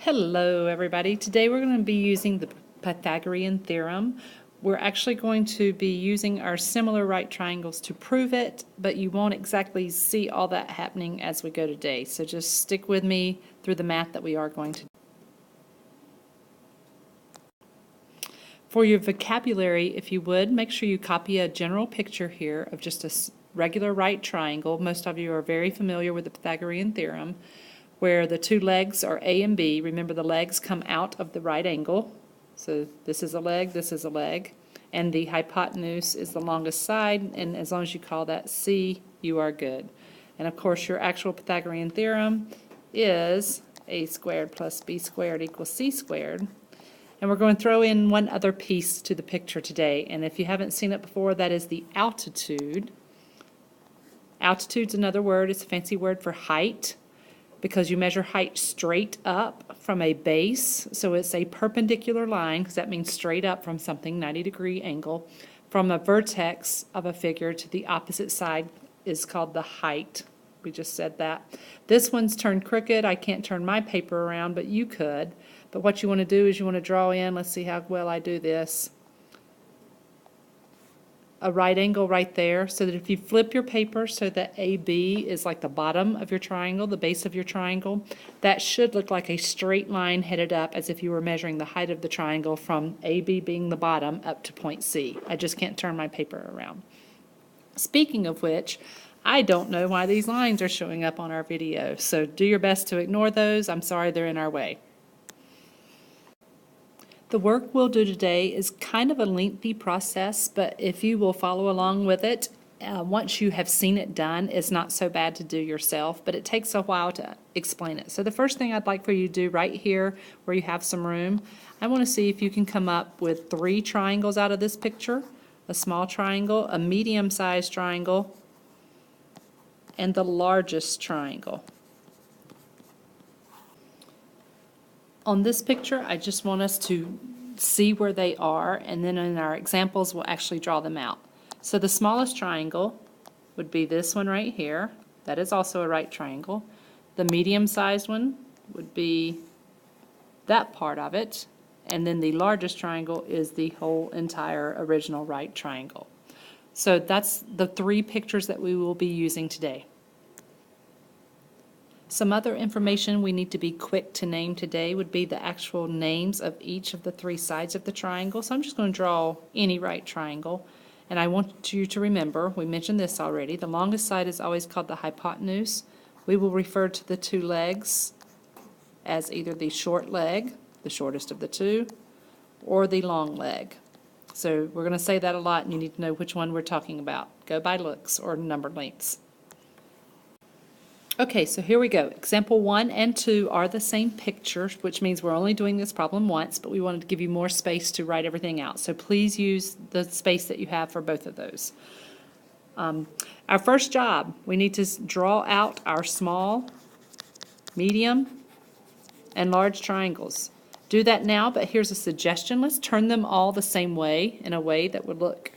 Hello everybody. Today we're going to be using the Pythagorean theorem. We're actually going to be using our similar right triangles to prove it, but you won't exactly see all that happening as we go today. So just stick with me through the math that we are going to do. For your vocabulary, if you would, make sure you copy a general picture here of just a regular right triangle. Most of you are very familiar with the Pythagorean theorem, where the two legs are A and B. Remember, the legs come out of the right angle. So this is a leg, this is a leg. And the hypotenuse is the longest side, and as long as you call that C, you are good. And of course, your actual Pythagorean theorem is A squared plus B squared equals C squared. And we're going to throw in one other piece to the picture today. And if you haven't seen it before, that is the altitude. Altitude's another word. It's a fancy word for height, because you measure height straight up from a base. So it's a perpendicular line, because that means straight up from something, 90-degree angle, from a vertex of a figure to the opposite side is called the height. We just said that. This one's turned crooked. I can't turn my paper around, but you could. But what you want to do is you want to draw in, let's see how well I do this, a right angle right there, so that if you flip your paper so that AB is like the bottom of your triangle, the base of your triangle, that should look like a straight line headed up, as if you were measuring the height of the triangle from AB being the bottom up to point C. I just can't turn my paper around. Speaking of which, I don't know why these lines are showing up on our video, so do your best to ignore those. I'm sorry they're in our way. The work we'll do today is kind of a lengthy process, but if you will follow along with it, once you have seen it done, it's not so bad to do yourself, but it takes a while to explain it. So the first thing I'd like for you to do right here, where you have some room, I want to see if you can come up with 3 triangles out of this picture: a small triangle, a medium-sized triangle, and the largest triangle. On this picture, I just want us to see where they are, and then in our examples, we'll actually draw them out. So the smallest triangle would be this one right here. That is also a right triangle. The medium-sized one would be that part of it, and then the largest triangle is the whole entire original right triangle. So that's the 3 pictures that we will be using today. Some other information we need to be quick to name today would be the actual names of each of the 3 sides of the triangle. So I'm just going to draw any right triangle. And I want you to remember, we mentioned this already, the longest side is always called the hypotenuse. We will refer to the 2 legs as either the short leg, the shortest of the 2, or the long leg. So we're going to say that a lot, and you need to know which one we're talking about. Go by looks or number lengths. Okay, so here we go. Example 1 and 2 are the same picture, which means we're only doing this problem once, but we wanted to give you more space to write everything out. So please use the space that you have for both of those. Our first job, we need to draw out our small, medium, and large triangles. Do that now, but here's a suggestion. Let's turn them all the same way, in a way that would look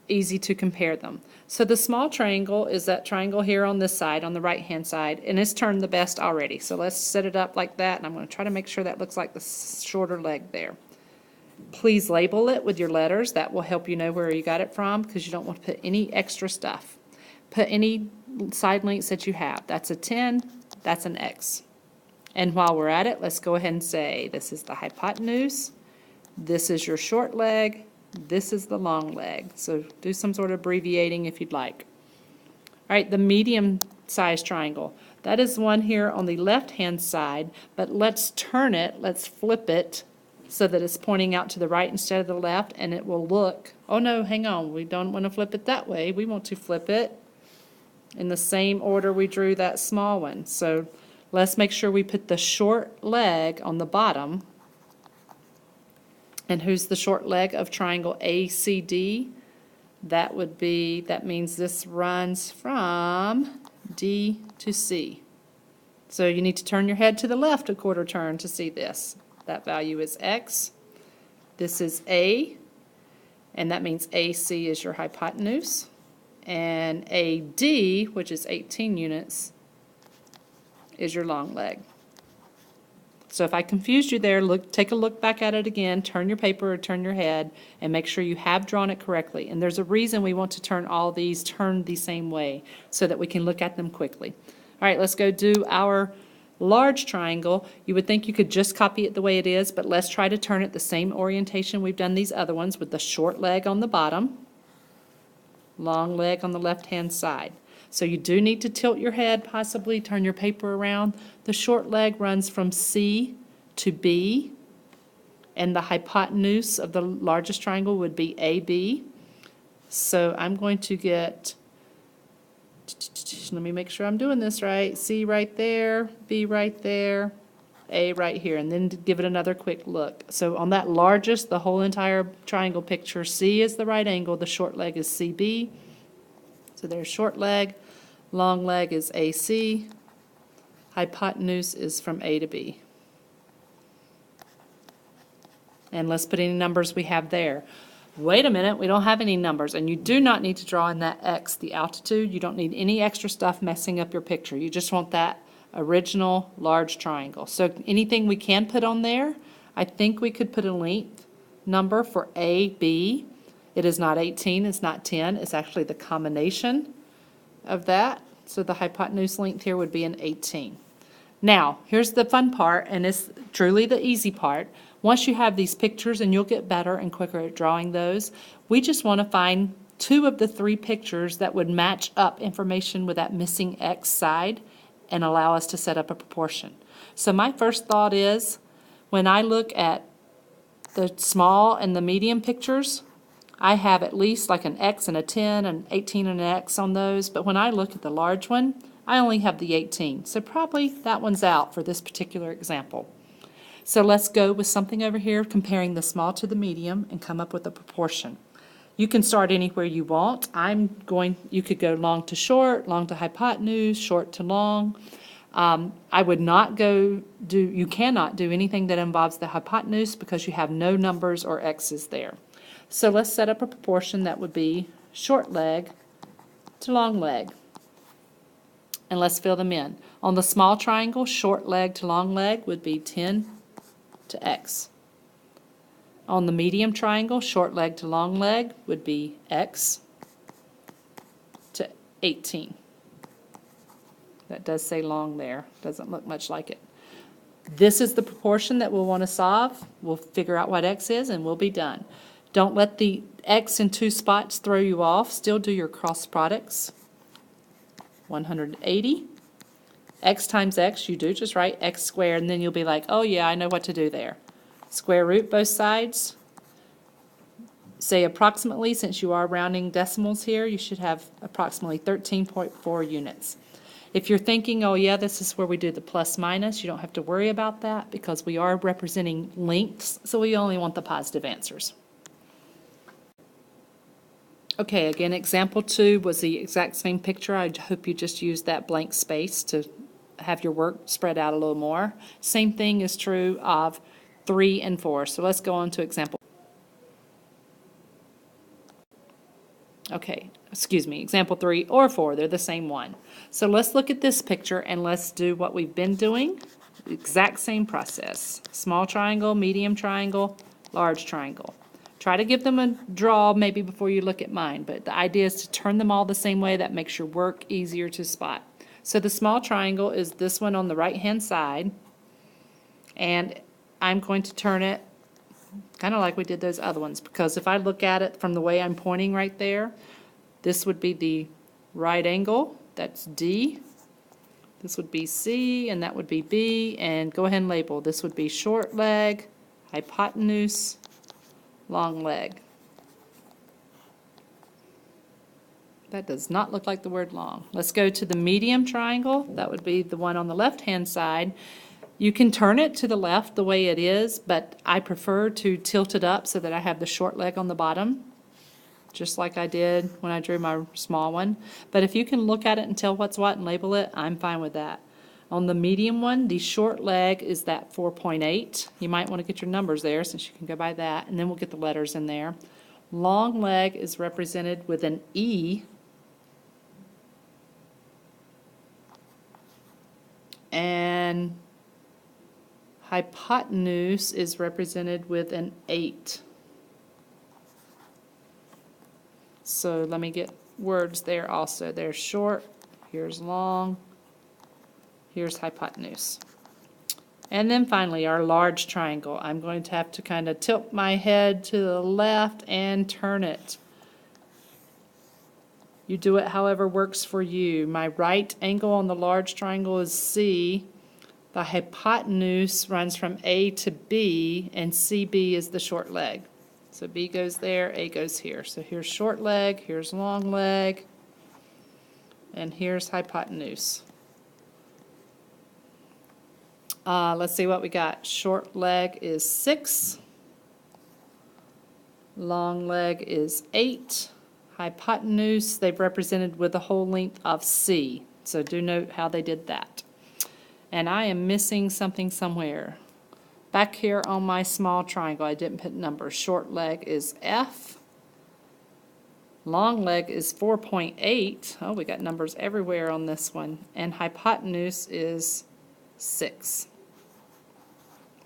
easy to compare them. So the small triangle is that triangle here on this side, on the right hand side, and it's turned the best already. So let's set it up like that, and I'm going to try to make sure that looks like the shorter leg there. Please label it with your letters. That will help you know where you got it from, because you don't want to put any extra stuff. Put any side lengths that you have. That's a 10, that's an X. And while we're at it, let's go ahead and say this is the hypotenuse, this is your short leg, this is the long leg. So do some sort of abbreviating if you'd like. All right, the medium-sized triangle. That is one here on the left-hand side, but let's turn it, let's flip it so that it's pointing out to the right instead of the left, and it will look, oh no, hang on, we don't want to flip it that way. We want to flip it in the same order we drew that small one. So let's make sure we put the short leg on the bottom. And who's the short leg of triangle ACD? That means this runs from D to C. So you need to turn your head to the left a quarter turn to see this. That value is X. This is A, and that means AC is your hypotenuse. And AD, which is 18 units, is your long leg. So if I confused you there, take a look back at it again, turn your paper or turn your head, and make sure you have drawn it correctly. And there's a reason we want to turn all these turned the same way, so that we can look at them quickly. All right, let's go do our large triangle. You would think you could just copy it the way it is, but let's try to turn it the same orientation we've done these other ones, with the short leg on the bottom, long leg on the left-hand side. So you do need to tilt your head, possibly turn your paper around. The short leg runs from C to B, and the hypotenuse of the largest triangle would be AB. So I'm going to get, let me make sure I'm doing this right, C right there, B right there, A right here, and then give it another quick look. So on that largest, the whole entire triangle picture, C is the right angle, the short leg is CB. So there's short leg, long leg is AC, hypotenuse is from A to B. And let's put any numbers we have there. Wait a minute, we don't have any numbers, and you do not need to draw in that X, the altitude. You don't need any extra stuff messing up your picture. You just want that original large triangle. So anything we can put on there, I think we could put a length number for AB. It is not 18, it's not 10, it's actually the combination of that. So the hypotenuse length here would be an 18. Now, here's the fun part, and it's truly the easy part. Once you have these pictures, and you'll get better and quicker at drawing those, we just want to find 2 of the 3 pictures that would match up information with that missing X side and allow us to set up a proportion. So my first thought is, when I look at the small and the medium pictures, I have at least like an X and a 10, an 18 and an X on those, but when I look at the large one, I only have the 18. So probably that one's out for this particular example. So let's go with something over here comparing the small to the medium and come up with a proportion. You can start anywhere you want. You could go long to short, long to hypotenuse, short to long. I would not you cannot do anything that involves the hypotenuse because you have no numbers or X's there. So let's set up a proportion that would be short leg to long leg. And let's fill them in. On the small triangle, short leg to long leg would be 10 to X. On the medium triangle, short leg to long leg would be X to 18. That does say long there. Doesn't look much like it. This is the proportion that we'll want to solve. We'll figure out what X is and we'll be done. Don't let the X in 2 spots throw you off. Still do your cross products. 180. X times X, you do just write X squared, and then you'll be like, oh yeah, I know what to do there. Square root both sides. Say approximately, since you are rounding decimals here, you should have approximately 13.4 units. If you're thinking, oh yeah, this is where we do the plus minus, you don't have to worry about that because we are representing lengths, so we only want the positive answers. Okay, again, example 2 was the exact same picture. I hope you just used that blank space to have your work spread out a little more. Same thing is true of 3 and 4. So let's go on to example. Okay, excuse me, example 3 or 4, they're the same one. So let's look at this picture and let's do what we've been doing. Exact same process. Small triangle, medium triangle, large triangle. Try to give them a draw maybe before you look at mine, but the idea is to turn them all the same way. That makes your work easier to spot. So the small triangle is this one on the right-hand side, and I'm going to turn it kind of like we did those other ones, because if I look at it from the way I'm pointing right there, this would be the right angle, that's D. This would be C, and that would be B, and go ahead and label. This would be short leg, hypotenuse, long leg. That does not look like the word long. Let's go to the medium triangle. That would be the one on the left-hand side. You can turn it to the left the way it is, but I prefer to tilt it up so that I have the short leg on the bottom, just like I did when I drew my small one. But if you can look at it and tell what's what and label it, I'm fine with that. On the medium one, the short leg is that 4.8. You might want to get your numbers there since you can go by that, and then we'll get the letters in there. Long leg is represented with an E. And hypotenuse is represented with an 8. So let me get words there also. There's short, here's long, here's hypotenuse. And then finally, our large triangle. I'm going to have to kind of tilt my head to the left and turn it. You do it however works for you. My right angle on the large triangle is C. The hypotenuse runs from A to B, and CB is the short leg. So B goes there, A goes here. So here's short leg, here's long leg, and here's hypotenuse. Let's see what we got. Short leg is 6. Long leg is 8. Hypotenuse, they've represented with the whole length of C. So do note how they did that. And I am missing something somewhere. Back here on my small triangle, I didn't put numbers. Short leg is F. Long leg is 4.8. Oh, we got numbers everywhere on this one. And hypotenuse is 6.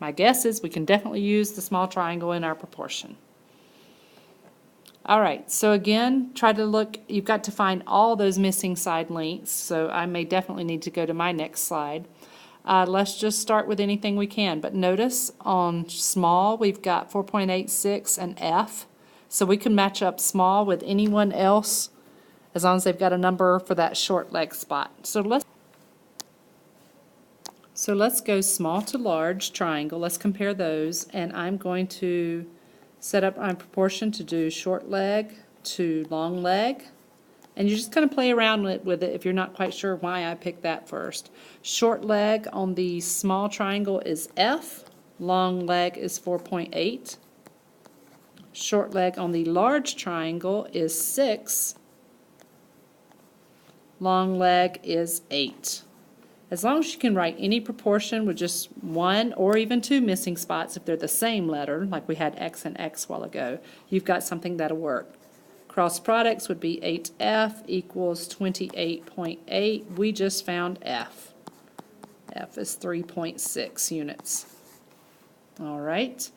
My guess is we can definitely use the small triangle in our proportion. All right, so again, try to look, you've got to find all those missing side lengths, so I may definitely need to go to my next slide. Let's just start with anything we can, but notice on small we've got 4.86 and F, so we can match up small with anyone else as long as they've got a number for that short leg spot. So let's go small to large triangle. Let's compare those, and I'm going to set up my proportion to do short leg to long leg. And you're just going to play around with it if you're not quite sure why I picked that first. Short leg on the small triangle is F. Long leg is 4.8. Short leg on the large triangle is 6. Long leg is 8. As long as you can write any proportion with just 1 or even 2 missing spots, if they're the same letter, like we had X and X a while ago, you've got something that'll work. Cross products would be 8F equals 28.8. We just found F. F is 3.6 units. All right.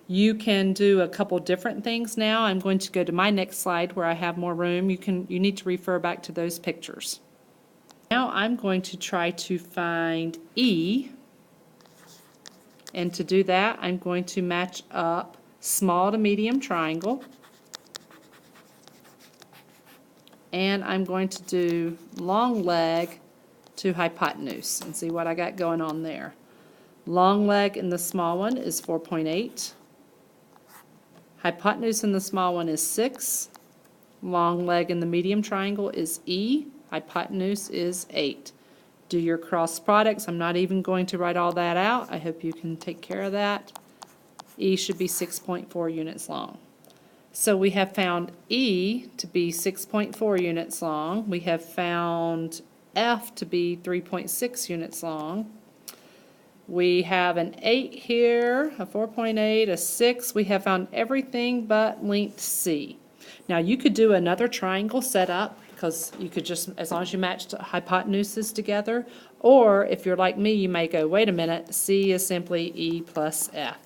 You can do a couple different things now. I'm going to go to my next slide where I have more room. You need to refer back to those pictures. Now I'm going to try to find E, and to do that I'm going to match up small to medium triangle, and I'm going to do long leg to hypotenuse and see what I got going on there. Long leg in the small one is 4.8. Hypotenuse in the small one is 6. Long leg in the medium triangle is E. Hypotenuse is 8. Do your cross products. I'm not even going to write all that out. I hope you can take care of that. E should be 6.4 units long. So we have found E to be 6.4 units long. We have found F to be 3.6 units long. We have an 8 here, a 4.8, a 6. We have found everything but length C. Now you could do another triangle set up, because you could just, as long as you match hypotenuses together, or if you're like me, you may go, wait a minute, C is simply E plus F.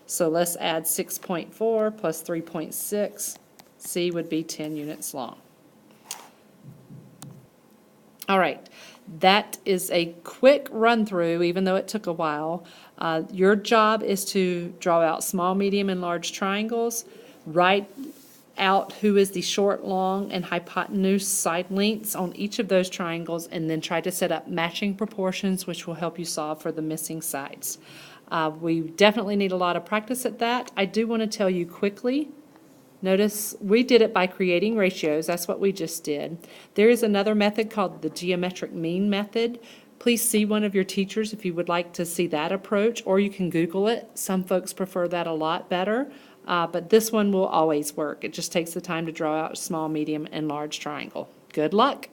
So let's add 6.4 plus 3.6. C would be 10 units long. All right, that is a quick run through, even though it took a while. Your job is to draw out small, medium, and large triangles. Write out who is the short, long, and hypotenuse side lengths on each of those triangles, and then try to set up matching proportions, which will help you solve for the missing sides. We definitely need a lot of practice at that. I do want to tell you quickly, notice we did it by creating ratios. That's what we just did. There is another method called the geometric mean method. Please see one of your teachers if you would like to see that approach, or you can Google it. Some folks prefer that a lot better. But this one will always work. It just takes the time to draw out a small, medium, and large triangle. Good luck.